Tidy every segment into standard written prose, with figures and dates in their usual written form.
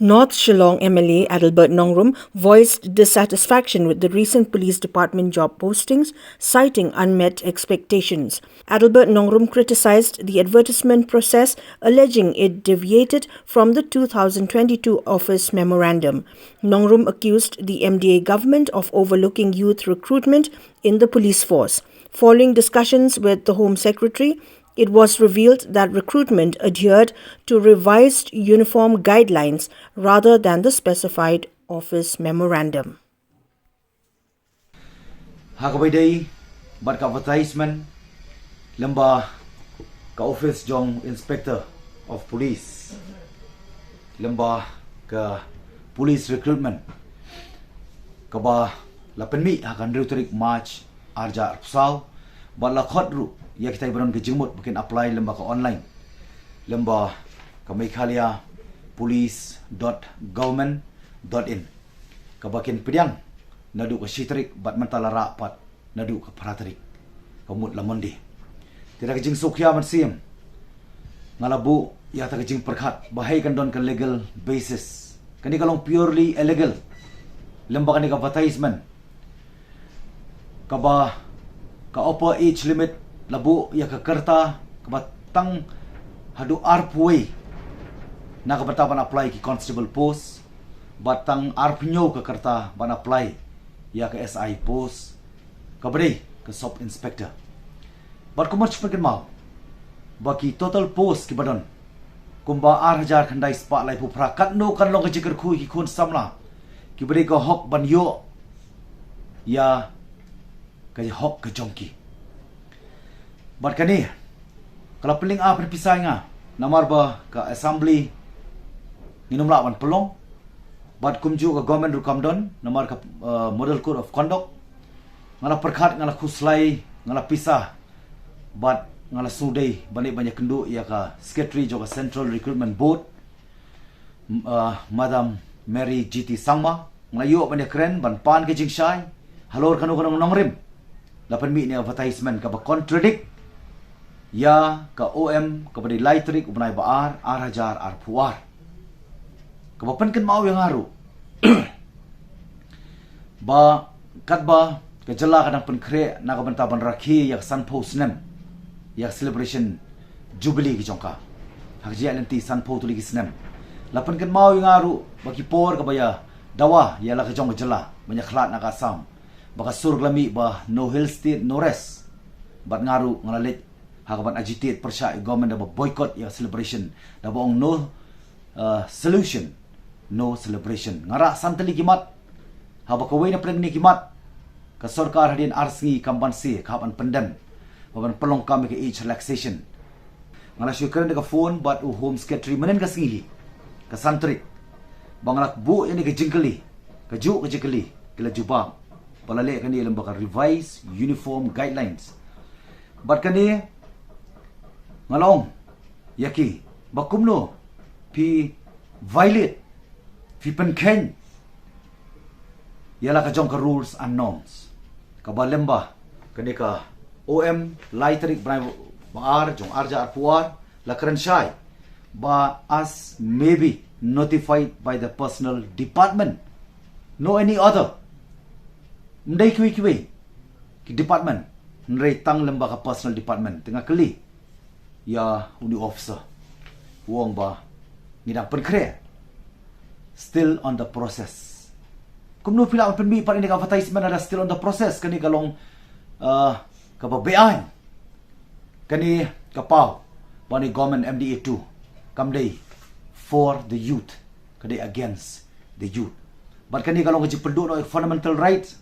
North Shillong MLA Adelbert Nongrum voiced dissatisfaction with the recent police department job postings, citing unmet expectations. Adelbert Nongrum criticized the advertisement process, alleging it deviated from the 2022 Office Memorandum. Nongrum accused the MDA government of overlooking youth recruitment in the police force. Following discussions with the Home Secretary, it was revealed that recruitment adhered to revised uniform guidelines rather than the specified Office Memorandum. Hakabayday, bat ka advertisement, lamba ka Office Jong Inspector of Police, lamba ka Police Recruitment, kaba lapenmi hakan reuterik March arja arpsal, bat la khodru ya kita ibaron ke jengmut mungkin apply lamba ka online, lamba ka Meghalaya police.government.in kabakin pediang nadu ka shitrik bat mentala rapat nadu ka paratarik kamut lamondi tidak kejing sokya man siam ngalabu ya ta kejing perkhat bahai kan don ka legal basis kani kalong purely illegal lamba kani ka advertisement kaba ka upper age limit labu ya ka kerta kabatang hadu arpway na kabata ban apply ki constable post batang arpnyo ka kerta ban apply ya ka SI post kabade ka sub inspector bat kumach perken mau baki total post ki badon kumba 8000 khandai spa lai pu prakat no kan long ka jikar khu ki khun samla ki bade ka hok ban yo ya ka hok ka jongki bat kani kalau peling a perpisai nga namar ba ka assembly nginum lawan pelong bat kumju ka government rukamdon namar ka model code of conduct ngala perkhat ngala khuslai ngala pisah bat ngala sudai bani banyak kendu ya ka secretary joka central recruitment board madam Mary GT Sangma ngala yo banyak keren ban pan ke jingshai halor kanu kanu nongrim lapan mi ni advertisement ka ba contradict ya ka OM kepada laitrik ubnai baar arhajar arpuar kapapan kan mau yang haru ba katba ke jela kadang penkre na ka taban rakhi yak sanpo snem yak celebration jubilee ki jongka hakji nanti sanpo tu lagi snem lapan kan mau yang haru bagi por ka baya dawa ya la ka jong jela banyak khlat na ka sam baka surglami ba no hill state no rest bat ngaru ngalalet hakaban agitate persya government aba boycott ya celebration da bong no solution no celebration ngara santali kimat haba kawai na preng ni kimat ka sarkar hadin arsi kambansi kapan pendem baban pelong kami ke age relaxation ngala syukur ka phone bat home secretary menen ka singi ka santri bangalak bu ini ke jingkeli ka ju ke jingkeli kila jubang palale kan ni lembaga revise uniform guidelines bat kan ni ngalong yaki bakumno pi violate fi penken yala ka jong ka rules and norms ka balemba kani ka OM laitrik brai baar jong arja arpuar la kran shai ba as maybe notified by the personal department no any other ndai kiwi ki department nrei tang lemba ka personal department tengah keli ya uni officer wong ba ngidang penkre still on the process kumno pila on penmi par ini advertisement ada still on the process kani kalong kababean kani kapau bani government MDA 2 kamdei for the youth kadi against the youth but kani kalong kaji penduk no fundamental right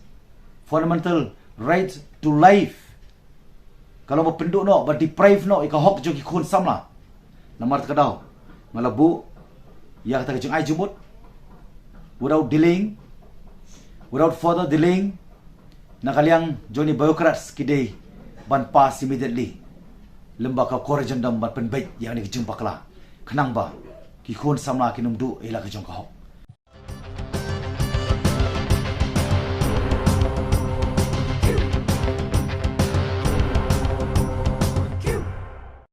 to life kalau mau penduk no, but deprive no, ika hok joki khun samla. Namar takadaw, malabu, ya kata kejeng ai jumut, without further delaying, nakaliang Johnny bureaucrats kidei ban pass immediately. Lembaka korejendam ban penbaik yang ni kejeng pakla. Kenang ba, ki khun samla kinum du ila kejeng kahok.